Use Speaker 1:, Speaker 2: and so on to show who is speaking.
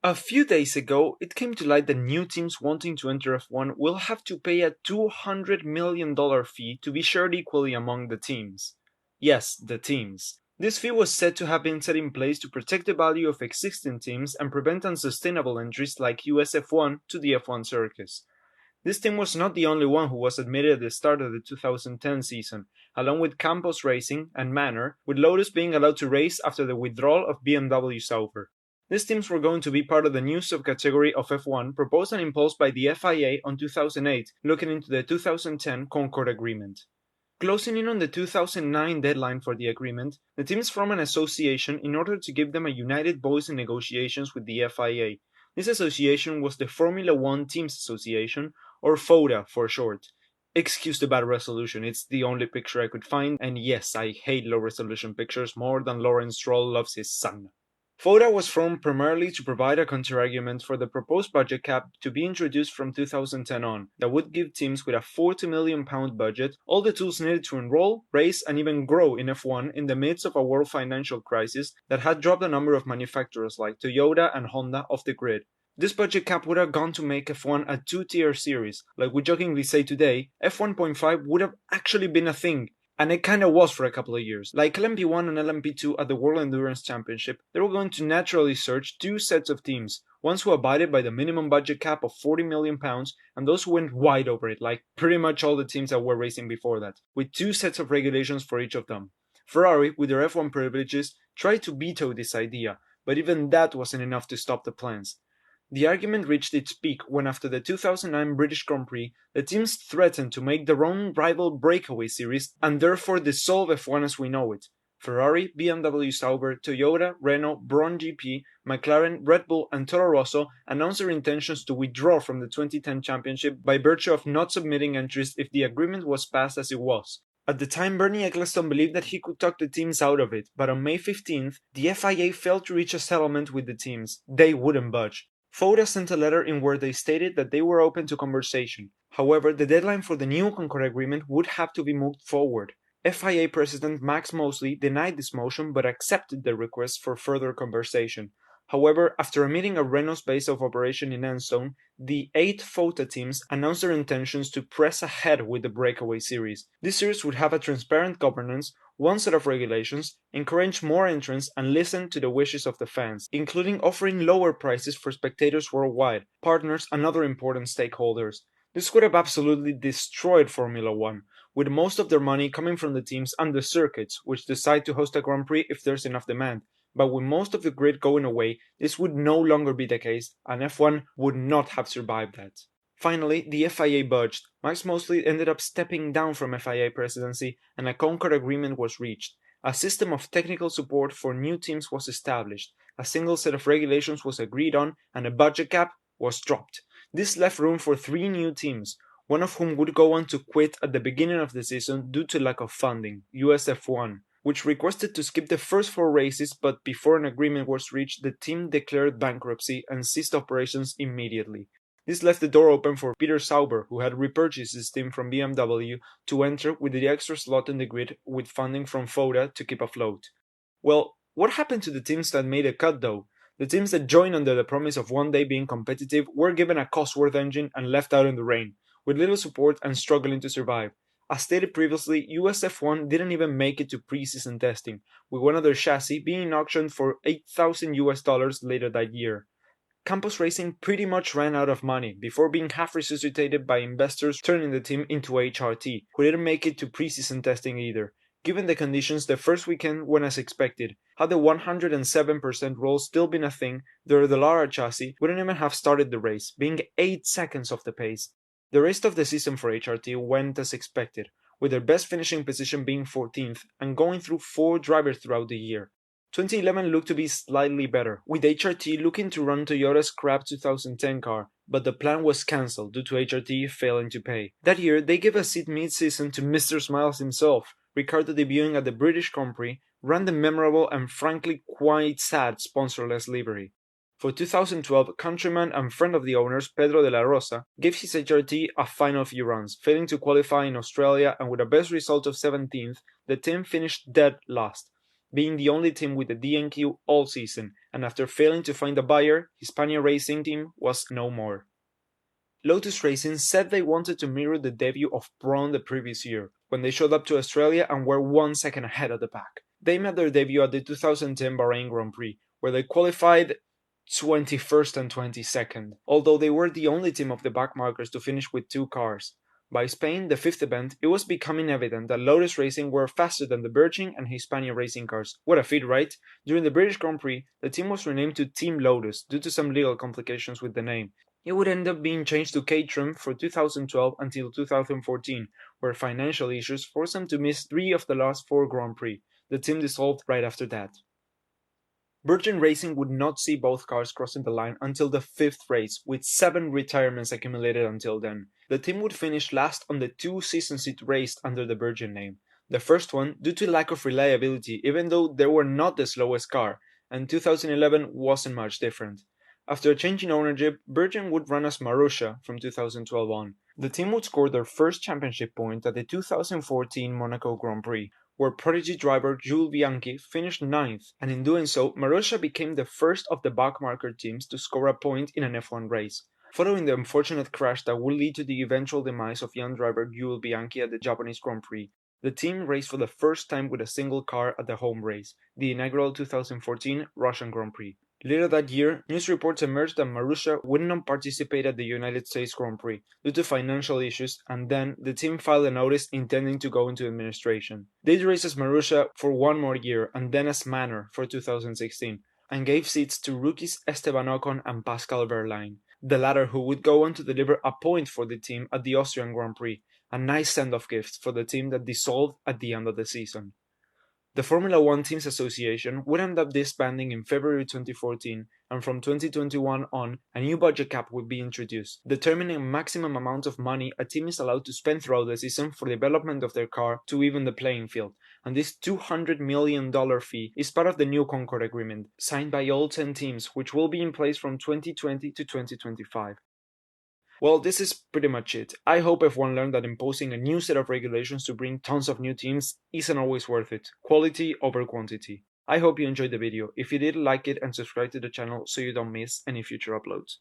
Speaker 1: A few days ago, it came to light that new teams wanting to enter F1 will have to pay a $200 million fee to be shared equally among the teams. Yes, the teams. This fee was said to have been set in place to protect the value of existing teams and prevent unsustainable entries like US F1 to the F1 circus. This team was not the only one who was admitted at the start of the 2010 season, along with Campos Racing and Manor, with Lotus being allowed to race after the withdrawal of BMW Sauber. These teams were going to be part of the new subcategory of F1 proposed and imposed by the FIA on 2008, looking into the 2010 Concorde Agreement. Closing in on the 2009 deadline for the agreement, the teams formed an association in order to give them a united voice in negotiations with the FIA. This association was the Formula One Teams Association, or FOTA for short. Excuse the bad resolution, it's the only picture I could find, and yes, I hate low resolution pictures more than Lawrence Stroll loves his son. FOTA was formed primarily to provide a counter-argument for the proposed budget cap to be introduced from 2010 on, that would give teams with a £40 million budget all the tools needed to enroll, race, and even grow in F1 in the midst of a world financial crisis that had dropped a number of manufacturers like Toyota and Honda off the grid. This budget cap would have gone to make F1 a two-tier series. Like we jokingly say today, F1.5 would have actually been a thing. And it kinda was for a couple of years. Like LMP1 and LMP2 at the World Endurance Championship, they were going to naturally search two sets of teams, ones who abided by the minimum budget cap of £40 million and those who went wide over it, like pretty much all the teams that were racing before that, with two sets of regulations for each of them. Ferrari, with their F1 privileges, tried to veto this idea, but even that wasn't enough to stop the plans. The argument reached its peak when after the 2009 British Grand Prix, the teams threatened to make their own rival breakaway series and therefore dissolve F1 as we know it. Ferrari, BMW Sauber, Toyota, Renault, Braun GP, McLaren, Red Bull and Toro Rosso announced their intentions to withdraw from the 2010 championship by virtue of not submitting entries if the agreement was passed as it was. At the time, Bernie Ecclestone believed that he could talk the teams out of it, but on May 15th, the FIA failed to reach a settlement with the teams. They wouldn't budge. FOTA sent a letter in where they stated that they were open to conversation. However, the deadline for the new Concorde Agreement would have to be moved forward. FIA President Max Mosley denied this motion but accepted the request for further conversation. However, after a meeting at Renault's base of operation in Enstone, the 8 FOTA teams announced their intentions to press ahead with the breakaway series. This series would have a transparent governance, one set of regulations, encourage more entrants and listen to the wishes of the fans, including offering lower prices for spectators worldwide, partners and other important stakeholders. This would have absolutely destroyed Formula One, with most of their money coming from the teams and the circuits, which decide to host a Grand Prix if there's enough demand. But with most of the grid going away, this would no longer be the case, and F1 would not have survived that. Finally, the FIA budged. Max Mosley ended up stepping down from FIA presidency, and a Concorde Agreement was reached. A system of technical support for new teams was established, a single set of regulations was agreed on, and a budget cap was dropped. This left room for 3 new teams, one of whom would go on to quit at the beginning of the season due to lack of funding, US F1, which requested to skip the first 4 races, but before an agreement was reached, the team declared bankruptcy and ceased operations immediately. This left the door open for Peter Sauber, who had repurchased his team from BMW, to enter with the extra slot in the grid with funding from FOTA to keep afloat. Well, what happened to the teams that made a cut though? The teams that joined under the promise of one day being competitive were given a Cosworth engine and left out in the rain, with little support and struggling to survive. As stated previously, US F1 didn't even make it to pre-season testing, with one of their chassis being auctioned for $8,000 later that year. Campos Racing pretty much ran out of money before being half resuscitated by investors turning the team into HRT, who didn't make it to pre-season testing either. Given the conditions, the first weekend went as expected. Had the 107% roll still been a thing, their Dallara chassis wouldn't even have started the race, being 8 seconds off the pace. The rest of the season for HRT went as expected, with their best finishing position being 14th and going through 4 drivers throughout the year. 2011 looked to be slightly better, with HRT looking to run Toyota's crap 2010 car, but the plan was cancelled due to HRT failing to pay. That year, they gave a seat mid-season to Mr. Smiles himself, Ricciardo debuting at the British Grand Prix, ran the memorable and frankly quite sad sponsorless livery. For 2012, countryman and friend of the owners Pedro de la Rosa gave his HRT a final few runs, failing to qualify in Australia, and with a best result of 17th, the team finished dead last. being the only team with a DNQ all season, and after failing to find a buyer, Hispania Racing Team was no more. Lotus Racing said they wanted to mirror the debut of Braun the previous year, when they showed up to Australia and were 1 second ahead of the pack. They made their debut at the 2010 Bahrain Grand Prix, where they qualified 21st and 22nd, although they were the only team of the backmarkers to finish with 2 cars. By Spain, the 5th event, it was becoming evident that Lotus Racing were faster than the Virgin and Hispania Racing cars. What a feat, right? During the British Grand Prix, the team was renamed to Team Lotus due to some legal complications with the name. It would end up being changed to Caterham for 2012 until 2014, where financial issues forced them to miss 3 of the last 4 Grand Prix. The team dissolved right after that. Virgin Racing would not see both cars crossing the line until the 5th race, with 7 retirements accumulated until then. The team would finish last on the 2 seasons it raced under the Virgin name. The first one due to lack of reliability, even though they were not the slowest car, and 2011 wasn't much different. After a change in ownership, Virgin would run as Marussia from 2012 on. The team would score their first championship point at the 2014 Monaco Grand Prix, where prodigy driver Jules Bianchi finished 9th, and in doing so, Marussia became the first of the backmarker teams to score a point in an F1 race. Following the unfortunate crash that would lead to the eventual demise of young driver Jules Bianchi at the Japanese Grand Prix, the team raced for the first time with a single car at the home race, the inaugural 2014 Russian Grand Prix. Later that year, news reports emerged that Marussia would not participate at the United States Grand Prix due to financial issues, and then the team filed a notice intending to go into administration. They raced as Marussia for 1 more year and then as Manor for 2016, and gave seats to rookies Esteban Ocon and Pascal Wehrlein, the latter who would go on to deliver a point for the team at the Austrian Grand Prix, a nice send-off gift for the team that dissolved at the end of the season. The Formula One Teams Association would end up disbanding in February 2014, and from 2021 on, a new budget cap would be introduced, determining a maximum amount of money a team is allowed to spend throughout the season for the development of their car to even the playing field, and this $200 million fee is part of the new Concorde Agreement, signed by all 10 teams, which will be in place from 2020 to 2025. Well, this is pretty much it. I hope F1 learned that imposing a new set of regulations to bring tons of new teams isn't always worth it. Quality over quantity. I hope you enjoyed the video. If you did, like it and subscribe to the channel so you don't miss any future uploads.